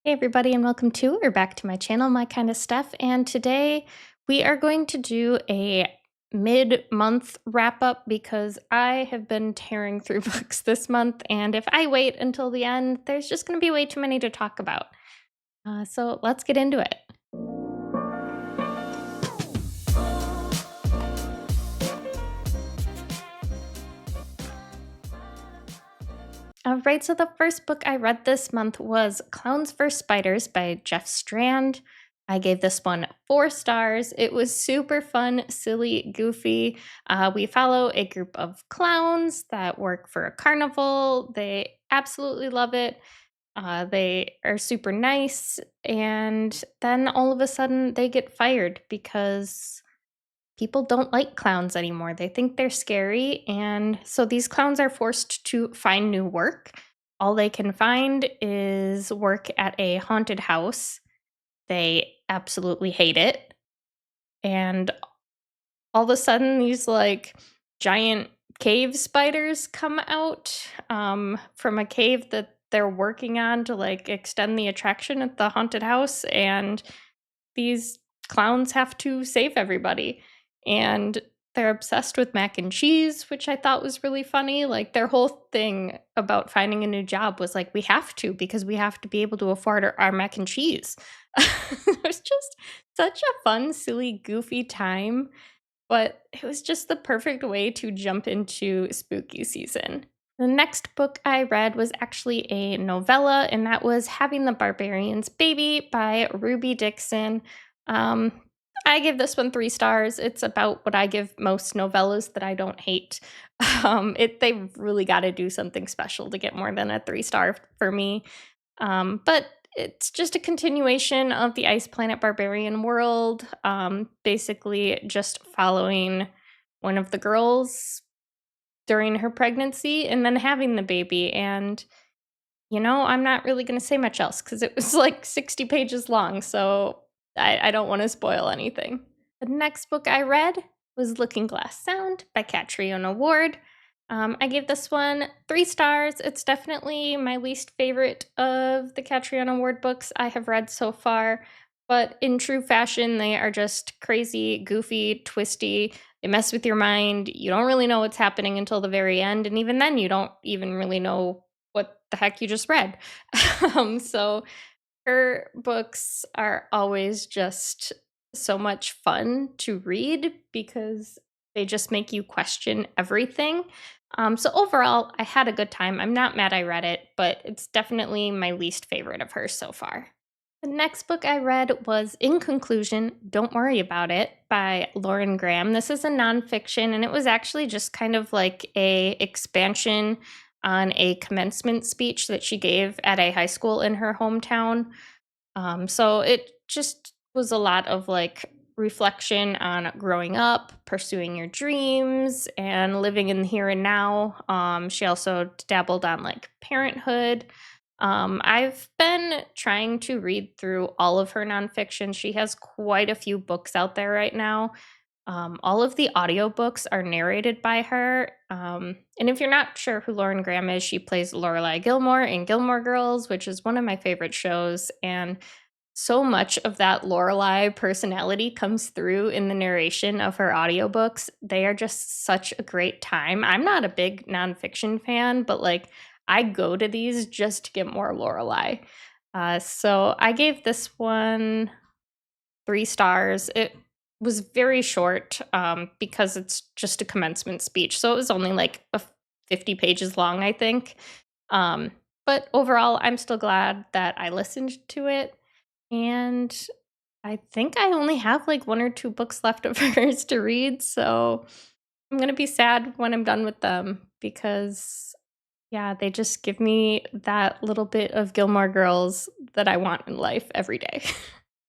Hey everybody and welcome to or back to my channel, My Kind of Stuff. And today we are going to do a mid-month wrap up because I have been tearing through books this month, and if I wait until the end, there's just going to be way too many to talk about. So let's get into it. All right, so the first book I read this month was Clowns vs. Spiders by Jeff Strand. I gave this one 4 stars. It was super fun, silly, goofy. We follow a group of clowns that work for a carnival. They absolutely love it. They are super nice. And then all of a sudden, they get fired because people don't like clowns anymore. They think they're scary. And so these clowns are forced to find new work. All they can find is work at a haunted house. They absolutely hate it. And all of a sudden, these like giant cave spiders come out from a cave that they're working on to like extend the attraction at the haunted house. And these clowns have to save everybody. And they're obsessed with mac and cheese, which I thought was really funny. Like their whole thing about finding a new job was like, we have to because we have to be able to afford our mac and cheese. It was just such a fun, silly, goofy time, but it was just the perfect way to jump into spooky season. The next book I read was actually a novella, and that was Having the Barbarian's Baby by Ruby Dixon. Um, I give this one 3 stars. It's about what I give most novellas that I don't hate. They've really got to do something special to get more than a 3 star for me. But it's just a continuation of the Ice Planet Barbarian world, basically just following one of the girls during her pregnancy and then having the baby. And, I'm not really going to say much else because it was like 60 pages long. So I don't want to spoil anything. The next book I read was Looking Glass Sound by Catriona Ward. I gave this one 3 stars. It's definitely my least favorite of the Catriona Ward books I have read so far. But in true fashion, they are just crazy, goofy, twisty. They mess with your mind. You don't really know what's happening until the very end. And even then, you don't even really know what the heck you just read. So her books are always just so much fun to read because they just make you question everything. So overall, I had a good time. I'm not mad I read it, but it's definitely my least favorite of hers so far. The next book I read was In Conclusion, Don't Worry About It by Lauren Graham. This is a nonfiction, and it was actually just kind of like a expansion on a commencement speech that she gave at a high school in her hometown. So it just was a lot of like reflection on growing up, pursuing your dreams, and living in the here and now. She also dabbled on like parenthood. I've been trying to read through all of her nonfiction. She has quite a few books out there right now. All of the audiobooks are narrated by her. And if you're not sure who Lauren Graham is, she plays Lorelai Gilmore in Gilmore Girls, which is one of my favorite shows. And so much of that Lorelai personality comes through in the narration of her audiobooks. They are just such a great time. I'm not a big nonfiction fan, but like I go to these just to get more Lorelai. So I gave this one 3 stars. It was very short because it's just a commencement speech. So it was only like 50 pages long, I think. But overall, I'm still glad that I listened to it. And I think I only have like 1 or 2 books left of hers to read. So I'm going to be sad when I'm done with them because, yeah, they just give me that little bit of Gilmore Girls that I want in life every day.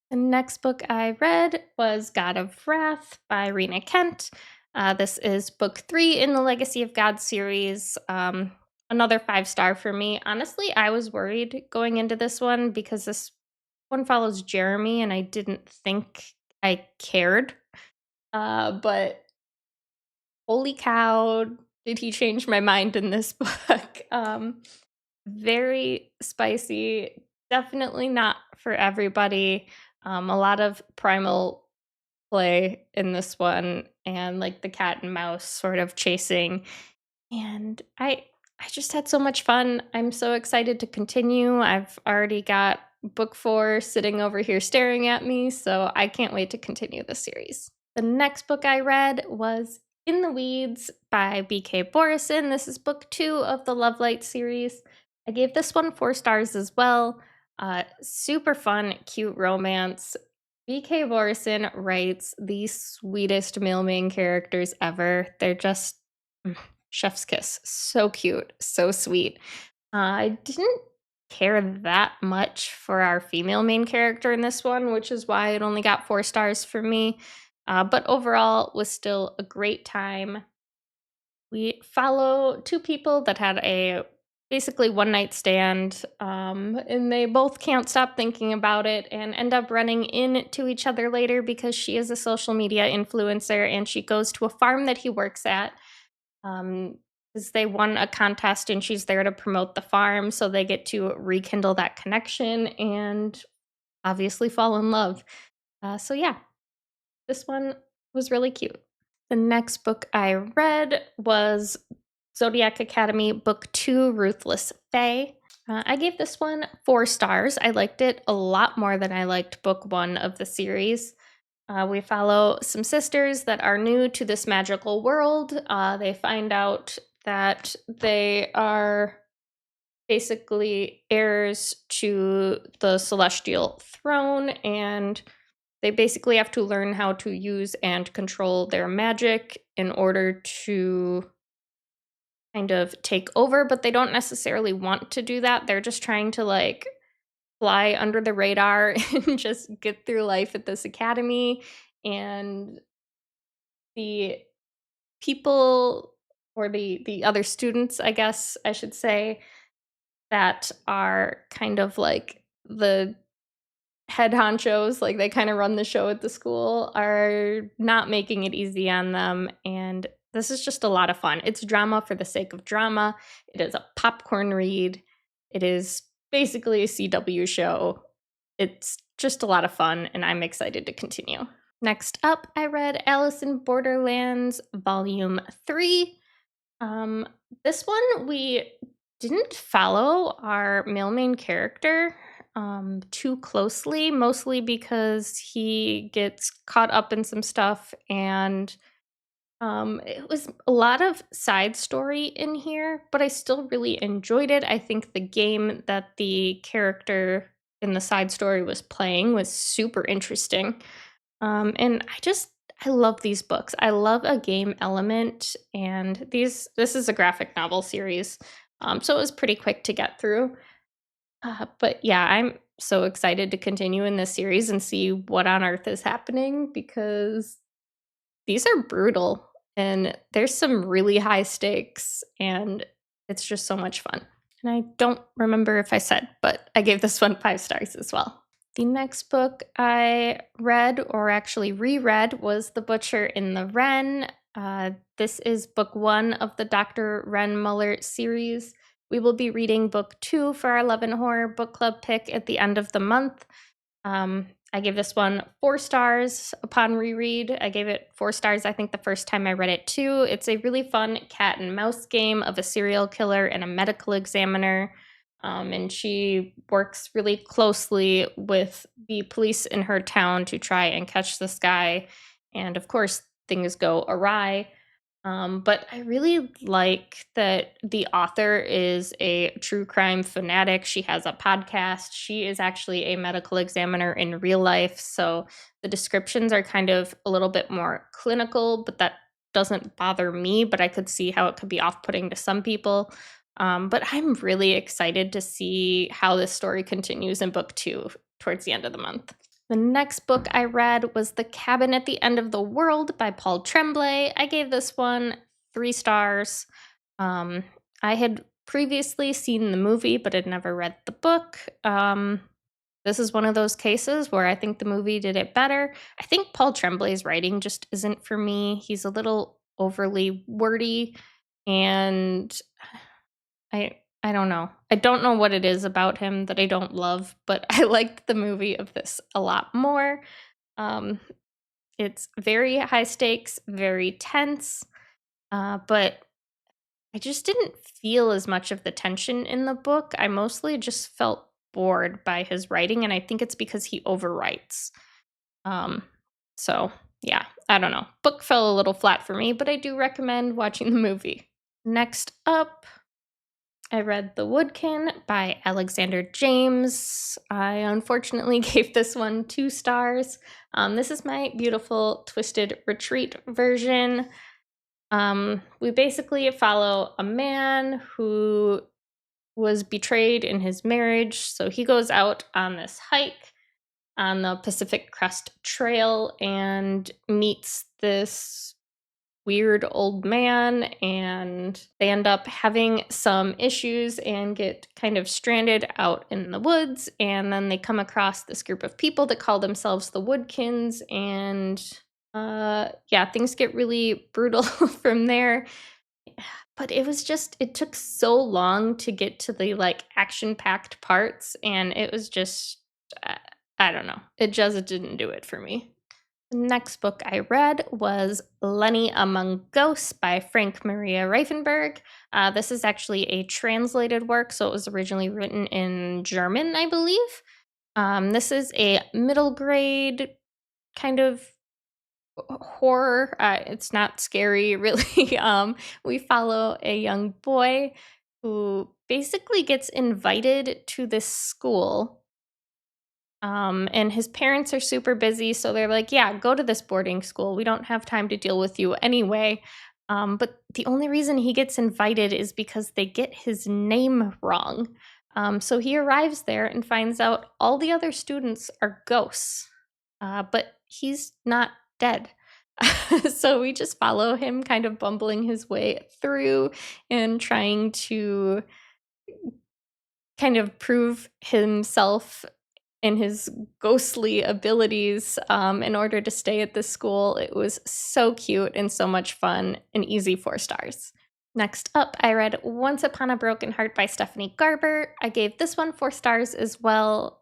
The next book I read was God of Wrath by Rena Kent. This is book 3 in the Legacy of God series. Another 5-star for me. Honestly, I was worried going into this one because this one follows Jeremy, and I didn't think I cared. But holy cow, did he change my mind in this book? Very spicy, definitely not for everybody. A lot of primal play in this one and like the cat and mouse sort of chasing. And I just had so much fun. I'm so excited to continue. I've already got book 4 sitting over here staring at me, so I can't wait to continue the series. The next book I read was In the Weeds by BK Borison. This is book 2 of the Love Light series. I gave this one 4 stars as well. Super fun, cute romance. BK Borison writes the sweetest male main characters ever. They're just chef's kiss. So cute, so sweet. I didn't care that much for our female main character in this one, which is why it only got 4 stars for me. But overall, was still a great time. We follow 2 people that had a basically one night stand, and they both can't stop thinking about it and end up running into each other later because she is a social media influencer and she goes to a farm that he works at. Because they won a contest and she's there to promote the farm, so they get to rekindle that connection and obviously fall in love. So yeah, this one was really cute. The next book I read was Zodiac Academy Book 2, Ruthless Fae. I gave this one 4 stars. I liked it a lot more than I liked book 1 of the series. We follow some sisters that are new to this magical world. They find out that they are basically heirs to the celestial throne, and they basically have to learn how to use and control their magic in order to kind of take over, but they don't necessarily want to do that. They're just trying to like fly under the radar and just get through life at this academy. And the people, or the other students, I guess I should say, that are kind of like the head honchos, like they kind of run the show at the school, are not making it easy on them. And this is just a lot of fun. It's drama for the sake of drama. It is a popcorn read. It is basically a CW show. It's just a lot of fun, and I'm excited to continue. Next up, I read Alice in Borderlands Volume 3. Um, this one, we didn't follow our male main character too closely, mostly because he gets caught up in some stuff, and it was a lot of side story in here, but I still really enjoyed it. I think the game that the character in the side story was playing was super interesting. And I love these books. I love a game element, and this is a graphic novel series, so it was pretty quick to get through. But yeah, I'm so excited to continue in this series and see what on earth is happening because these are brutal and there's some really high stakes, and it's just so much fun. And I don't remember if I said, but I gave this one 5 stars as well. The next book I read, or actually reread, was The Butcher in the Wren. This is book 1 of the Dr. Wren Muller series. We will be reading book 2 for our Love and Horror book club pick at the end of the month. I gave this one 4 stars upon reread. I gave it 4 stars, I think, the first time I read it too. It's a really fun cat and mouse game of a serial killer and a medical examiner. And she works really closely with the police in her town to try and catch this guy. And of course, things go awry. But I really like that the author is a true crime fanatic. She has a podcast. She is actually a medical examiner in real life. So the descriptions are kind of a little bit more clinical, but that doesn't bother me. But I could see how it could be off putting to some people. But I'm really excited to see how this story continues in book 2 towards the end of the month. The next book I read was The Cabin at the End of the World by Paul Tremblay. I gave this one 3 stars. I had previously seen the movie, but had never read the book. This is one of those cases where I think the movie did it better. I think Paul Tremblay's writing just isn't for me. He's a little overly wordy, and I I don't know. I don't know what it is about him that I don't love, but I liked the movie of this a lot more. Um, it's very high stakes, very tense, but I just didn't feel as much of the tension in the book. I mostly just felt bored by his writing, and I think it's because he overwrites. Um, so yeah, I don't know. Book fell a little flat for me, but I do recommend watching the movie. Next up, I read The Woodkin by Alexander James. I unfortunately gave this one 2 stars. This is my beautiful Twisted Retreat version. We basically follow a man who was betrayed in his marriage, so he goes out on this hike on the Pacific Crest Trail and meets this weird old man, and they end up having some issues and get kind of stranded out in the woods. And then they come across this group of people that call themselves the Woodkins, and yeah, things get really brutal from there. But it took so long to get to the like action packed parts, and it was just, uh, I don't know, it just didn't do it for me. The next book I read was Lenny Among Ghosts by Frank Maria Reifenberg. This is actually a translated work, so it was originally written in German, I believe. This is a middle grade kind of horror. It's not scary, really. We follow a young boy who basically gets invited to this school, and his parents are super busy, so they're like, yeah, go to this boarding school. We don't have time to deal with you anyway. But the only reason he gets invited is because they get his name wrong. So he arrives there and finds out all the other students are ghosts, but he's not dead. So we just follow him kind of bumbling his way through and trying to kind of prove himself and his ghostly abilities in order to stay at this school. It was so cute and so much fun, and easy 4 stars. Next up, I read Once Upon a Broken Heart by Stephanie Garber. I gave this one 4 stars as well.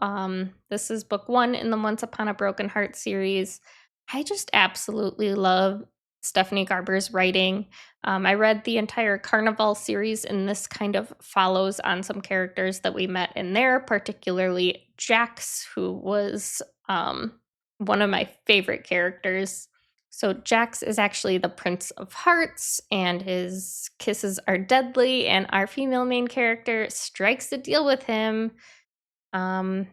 This is book 1 in the Once Upon a Broken Heart series. I just absolutely love Stephanie Garber's writing. I read the entire Carnival series, and this kind of follows on some characters that we met in there, particularly Jax, who was one of my favorite characters. So Jax is actually the Prince of Hearts, and his kisses are deadly, and our female main character strikes a deal with him, um,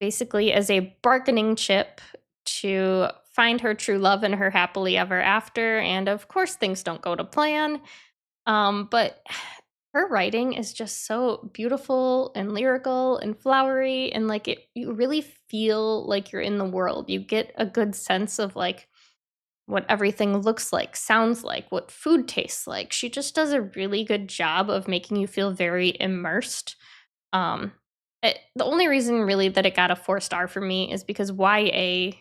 basically as a bargaining chip to find her true love and her happily ever after. And of course, things don't go to plan. But her writing is just so beautiful and lyrical and flowery, and like you really feel like you're in the world. You get a good sense of like what everything looks like, sounds like, what food tastes like. She just does a really good job of making you feel very immersed. Um, the only reason really that it got a 4 star for me is because YA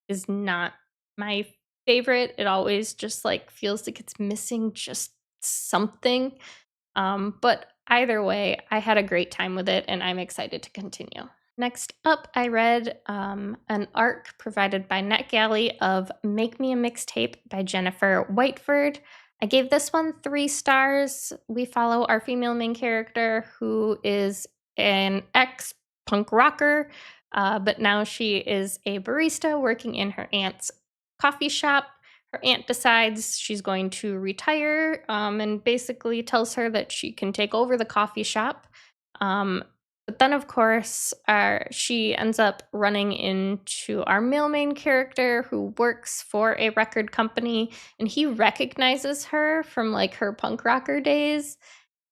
is not my favorite. It always just like feels like it's missing just something. But either way, I had a great time with it, and I'm excited to continue. Next up, I read an arc provided by NetGalley of Make Me a Mixtape by Jennifer Whiteford. I gave this one 3 stars. We follow our female main character, who is an ex punk rocker, but now she is a barista working in her aunt's coffee shop. Her aunt decides she's going to retire, and basically tells her that she can take over the coffee shop. But then, of course, she ends up running into our male main character who works for a record company, and he recognizes her from like her punk rocker days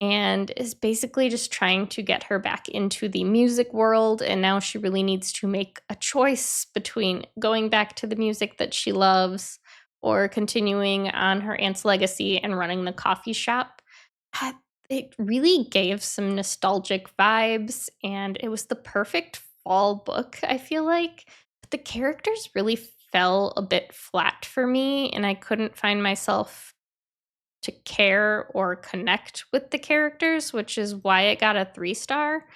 and is basically just trying to get her back into the music world. And now she really needs to make a choice between going back to the music that she loves or continuing on her aunt's legacy and running the coffee shop. It really gave some nostalgic vibes, and it was the perfect fall book, I feel like. But the characters really fell a bit flat for me, and I couldn't find myself to care or connect with the characters, which is why it got a 3 star.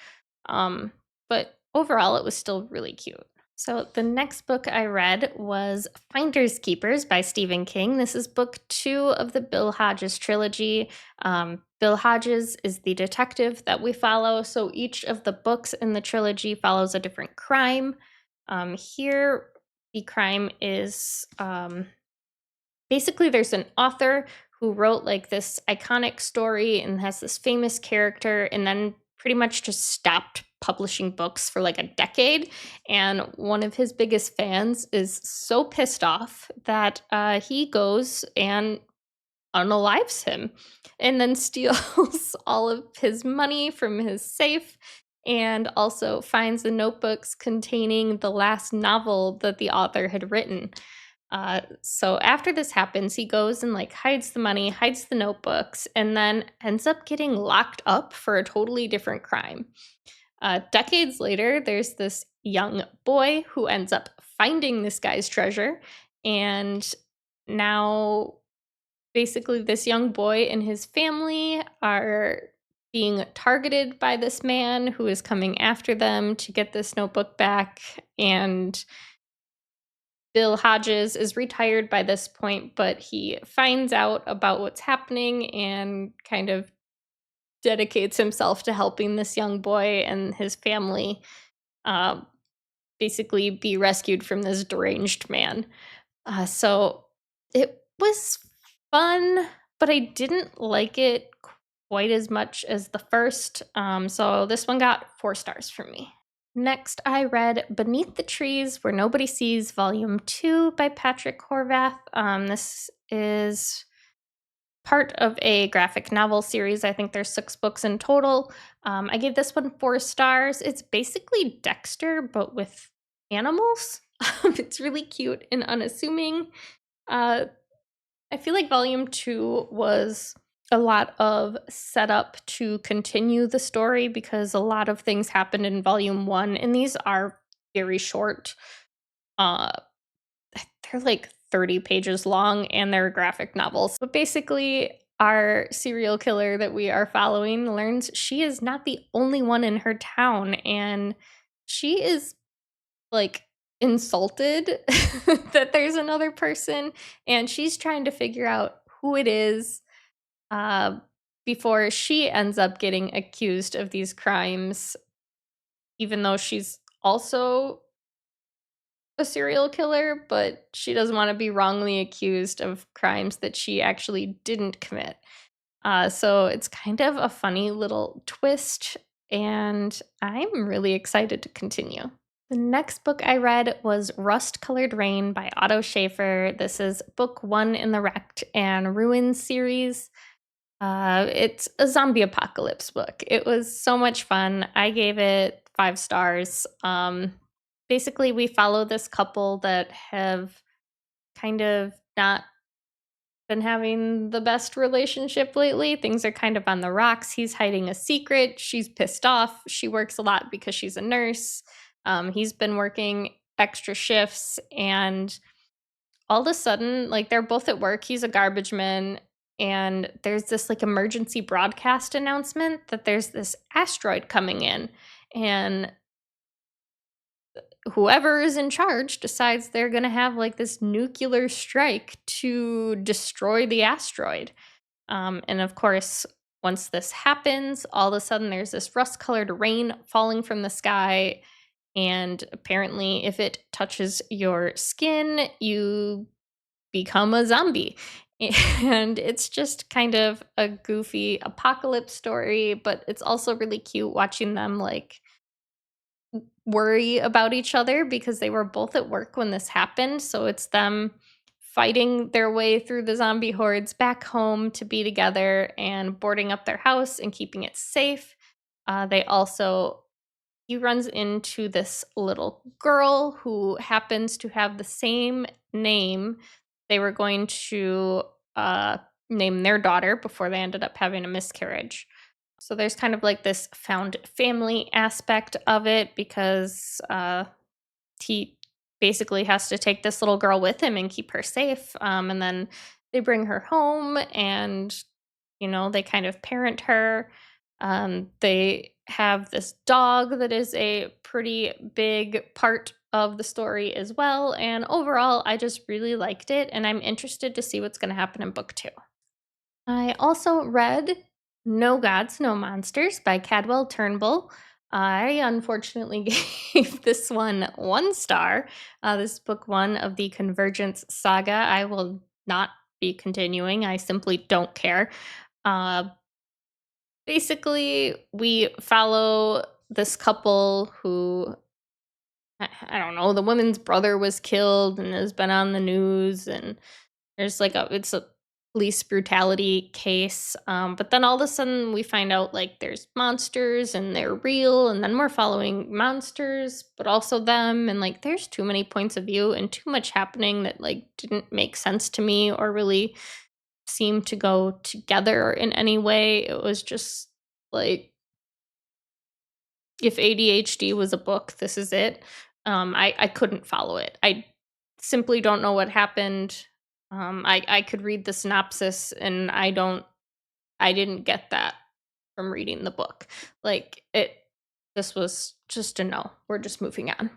But overall, it was still really cute. So the next book I read was Finders Keepers by Stephen King. This is book 2 of the Bill Hodges trilogy. Bill Hodges is the detective that we follow. So each of the books in the trilogy follows a different crime. Here, the crime is basically there's an author who wrote like this iconic story and has this famous character and then pretty much just stopped publishing books for like a decade. And one of his biggest fans is so pissed off that he goes and unalives him and then steals all of his money from his safe and also finds the notebooks containing the last novel that the author had written. So after this happens, he goes and like hides the money, hides the notebooks, and then ends up getting locked up for a totally different crime. Decades later, there's this young boy who ends up finding this guy's treasure, and now basically this young boy and his family are being targeted by this man who is coming after them to get this notebook back. And Bill Hodges is retired by this point, but he finds out about what's happening and kind of dedicates himself to helping this young boy and his family uh, basically be rescued from this deranged man. So it was fun, but I didn't like it quite as much as the first. So this one got 4 stars from me. Next, I read Beneath the Trees Where Nobody Sees, Volume 2 by Patrick Horvath. This is part of a graphic novel series. I think there's 6 books in total. I gave this one 4 stars. It's basically Dexter, but with animals. It's really cute and unassuming. I feel like Volume 2 was a lot of setup to continue the story because a lot of things happened in Volume 1, and these are very short. Uh, they're like 30 pages long, and they're graphic novels. But basically, our serial killer that we are following learns she is not the only one in her town, and she is like insulted that there's another person, and she's trying to figure out who it is uh, before she ends up getting accused of these crimes, even though she's also a serial killer, but she doesn't want to be wrongly accused of crimes that she actually didn't commit. So it's kind of a funny little twist, and I'm really excited to continue. The next book I read was Rust Colored Rain by Otto Schaefer. This is book 1 in the Wrecked and Ruined series. It's a zombie apocalypse book. It was so much fun. I gave it 5 stars. Basically, we follow this couple that have kind of not been having the best relationship lately. Things are kind of on the rocks. He's hiding a secret. She's pissed off. She works a lot because she's a nurse. He's been working extra shifts, and all of a sudden, like they're both at work. He's a garbage man, and there's this like emergency broadcast announcement that there's this asteroid coming in, and whoever is in charge decides they're going to have like this nuclear strike to destroy the asteroid. And of course, once this happens, all of a sudden there's this rust colored rain falling from the sky. And apparently, if it touches your skin, you become a zombie. And it's just kind of a goofy apocalypse story, but it's also really cute watching them like worry about each other because they were both at work when this happened. So it's them fighting their way through the zombie hordes back home to be together and boarding up their house and keeping it safe. They also he runs into this little girl who happens to have the same name. They were going to name their daughter before they ended up having a miscarriage. So there's kind of like this found family aspect of it because he basically has to take this little girl with him and keep her safe. And then they bring her home and, they kind of parent her. They have this dog that is a pretty big part of the story as well. And overall, I just really liked it, and I'm interested to see what's going to happen in book two. I also read No Gods, No Monsters by Cadwell Turnbull. I unfortunately gave this one star. This is book one of the Convergence saga. I will not be continuing. I simply don't care. Uh, Basically, we follow this couple who, I don't know, the woman's brother was killed and has been on the news, and there's it's a police brutality case. But then all of a sudden we find out like there's monsters and they're real, and then we're following monsters, but also them. And like there's too many points of view and too much happening that like didn't make sense to me or really seem to go together in any way. It was just like if ADHD was a book, this is it. I couldn't follow it. I simply don't know what happened. I could read the synopsis and I didn't get that from reading the book. Like it this was just a no. We're just moving on.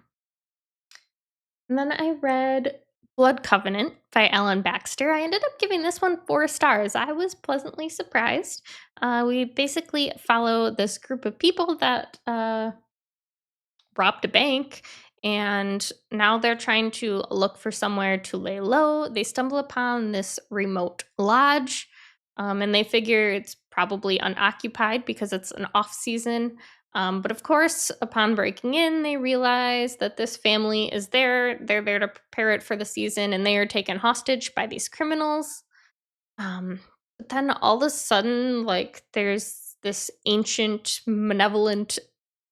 And then I read Blood Covenant by Ellen Baxter. I ended up giving this one 4 stars. I was pleasantly surprised. We basically follow this group of people that robbed a bank, and now they're trying to look for somewhere to lay low. They stumble upon this remote lodge, and they figure it's probably unoccupied because it's an off season. But of course, upon breaking in, they realize that this family is there. They're there to prepare it for the season, and they are taken hostage by these criminals. But then all of a sudden, like, there's this ancient, malevolent,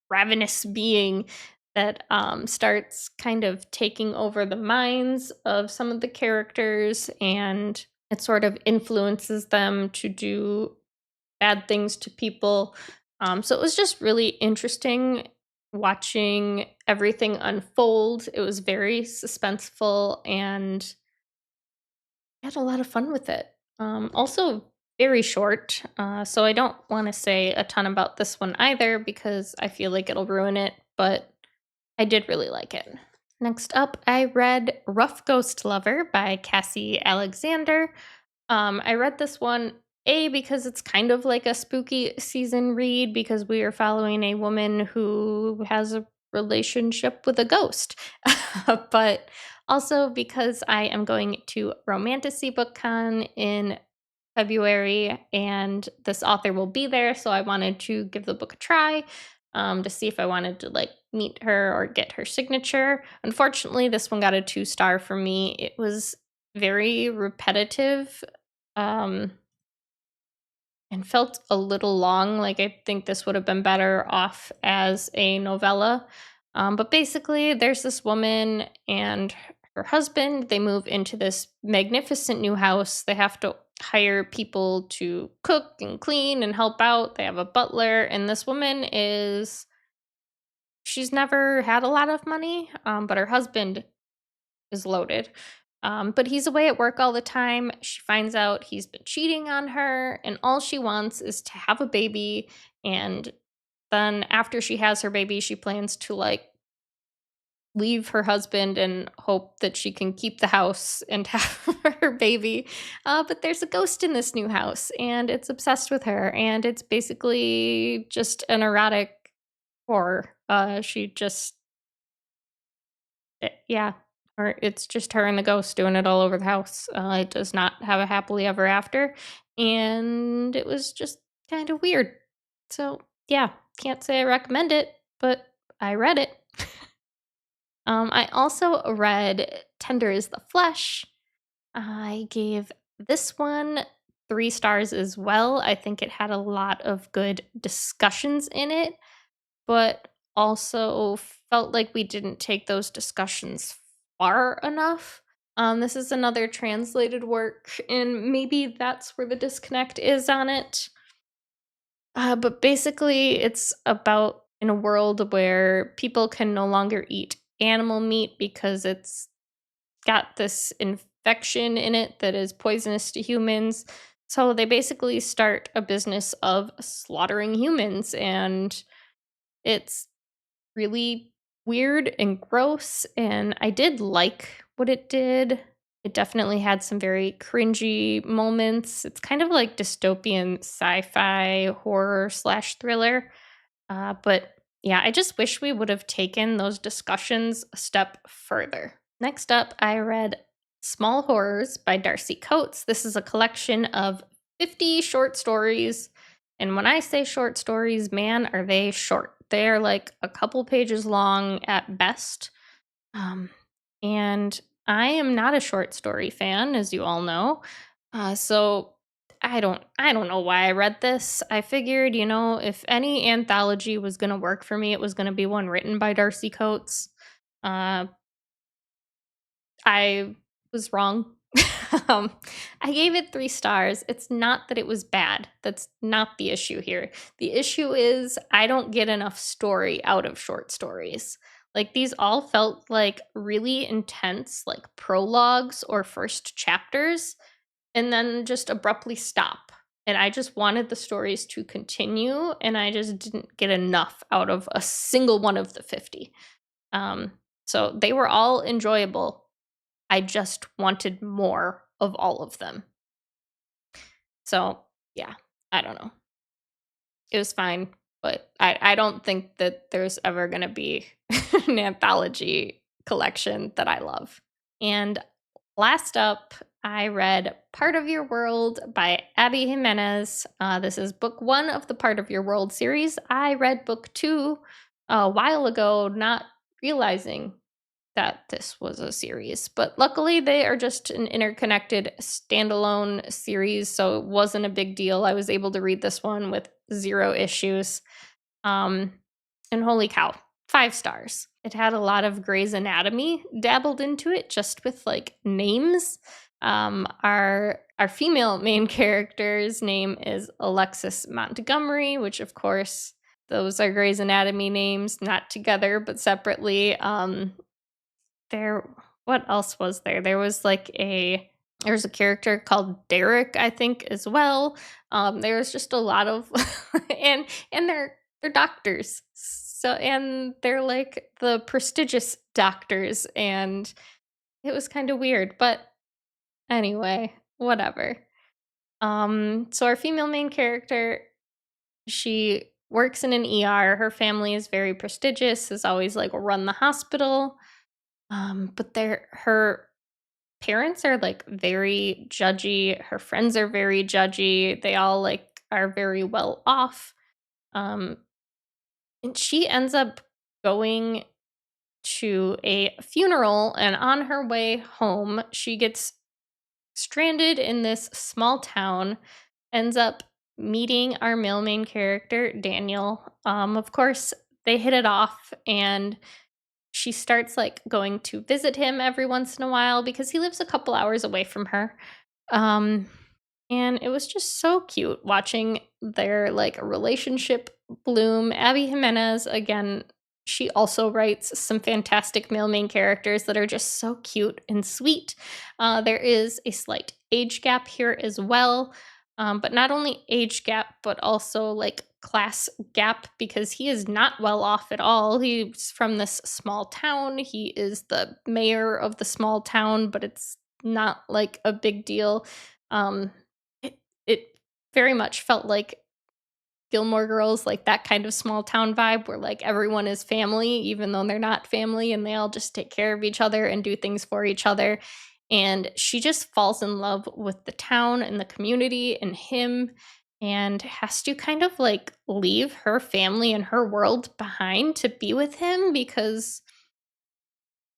ravenous being that starts kind of taking over the minds of some of the characters, and it sort of influences them to do bad things to people. So it was just really interesting watching everything unfold. It was very suspenseful, and I had a lot of fun with it. Also, very short, so I don't want to say a ton about this one either because I feel like it'll ruin it, but I did really like it. Next up, I read Rough Ghost Lover by Cassie Alexander. I read this one because it's kind of like a spooky season read because we are following a woman who has a relationship with a ghost, but also because I am going to Romantasy Book Con in February, and this author will be there. So I wanted to give the book a try, to see if I wanted to like meet her or get her signature. Unfortunately, this one got a 2 star from me. It was very repetitive, um, and felt a little long. Like I think this would have been better off as a novella. But basically, there's this woman and her husband. They move into this magnificent new house. They have to hire people to cook and clean and help out. They have a butler, and this woman she's never had a lot of money, but her husband is loaded. But he's away at work all the time. She finds out he's been cheating on her, and all she wants is to have a baby. And then after she has her baby, she plans to like leave her husband and hope that she can keep the house and have her baby. But there's a ghost in this new house, and it's obsessed with her, and it's basically just an erotic horror. She just yeah, or it's just her and the ghost doing it all over the house. It does not have a happily ever after, and it was just kind of weird. So yeah, can't say I recommend it, but I read it. I also read Tender is the Flesh. I gave this one 3 stars as well. I think it had a lot of good discussions in it, but also felt like we didn't take those discussions far enough. This is another translated work, and maybe that's where the disconnect is on it. But basically, it's about in a world where people can no longer eat animal meat because it's got this infection in it that is poisonous to humans. So they basically start a business of slaughtering humans, and it's really weird and gross. And I did like what it did. It definitely had some very cringy moments. It's kind of like dystopian sci fi horror slash thriller. But yeah, I just wish we would have taken those discussions a step further. Next up, I read Small Horrors by Darcy Coates. This is a collection of 50 short stories. And when I say short stories, man, are they short. They're like a couple pages long at best. Um, and I am not a short story fan, as you all know. So I don't know why I read this. I figured, if any anthology was gonna work for me, it was gonna be one written by Darcy Coates. Uh, I was wrong. um, I gave it 3 stars. It's not that it was bad. That's not the issue here. The issue is I don't get enough story out of short stories. Like these all felt like really intense, like prologues or first chapters, and then just abruptly stop. And I just wanted the stories to continue, and I just didn't get enough out of a single one of the 50. Um, so they were all enjoyable. I just wanted more of all of them. So, yeah, I don't know. It was fine, but I don't think that there's ever going to be an anthology collection that I love. And last up, I read Part of Your World by Abby Jimenez. This is book 1 of the Part of Your World series. I read book 2 a while ago, not realizing that this was a series. But luckily, they are just an interconnected standalone series, so it wasn't a big deal. I was able to read this one with 0 issues. Um, and holy cow, 5 stars. It had a lot of Grey's Anatomy dabbled into it, just with like names. Our female main character's name is Alexis Montgomery, which of course those are Grey's Anatomy names, not together but separately. There What else was there? There was a character called Derek, I think, as well. There was just a lot of and they're doctors. So and they're like the prestigious doctors, and it was kind of weird, but anyway, whatever. So our female main character, she works in an ER. Her family is very prestigious, has always like run the hospital. But her parents are like very judgy. Her friends are very judgy. They all like are very well off. Um, and she ends up going to a funeral, and on her way home, she gets stranded in this small town, ends up meeting our male main character, Daniel. Of course, they hit it off, and she starts like going to visit him every once in a while because he lives a couple hours away from her. Um, and it was just so cute watching their like relationship bloom. Abby Jimenez, again, she also writes some fantastic male main characters that are just so cute and sweet. There is a slight age gap here as well. But not only age gap, but also like class gap, because he is not well off at all. He's from this small town. He is the mayor of the small town, but it's not like a big deal. Um, it very much felt like Gilmore Girls, like that kind of small town vibe where like everyone is family, even though they're not family, and they all just take care of each other and do things for each other. And she just falls in love with the town and the community and him, and has to kind of like leave her family and her world behind to be with him because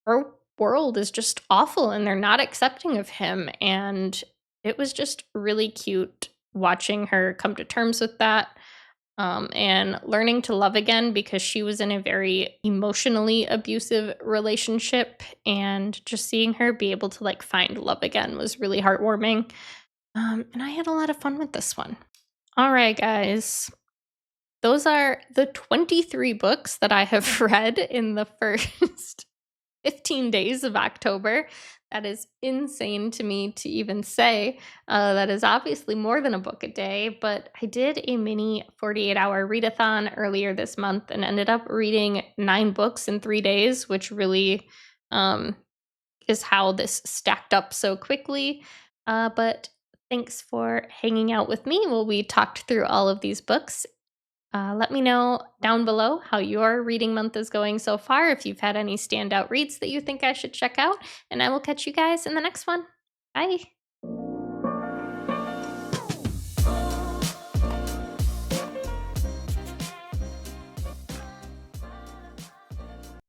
her world is just awful and they're not accepting of him. And it was just really cute watching her come to terms with that, and learning to love again, because she was in a very emotionally abusive relationship, and just seeing her be able to like find love again was really heartwarming. And I had a lot of fun with this one. All right, guys. Those are the 23 books that I have read in the first 15 days of October. That is insane to me to even say. That is obviously more than a book a day, but I did a mini 48-hour readathon earlier this month and ended up reading 9 books in 3 days, which really um, is how this stacked up so quickly. But thanks for hanging out with me while we talked through all of these books. Let me know down below how your reading month is going so far, if you've had any standout reads that you think I should check out, and I will catch you guys in the next one. Bye.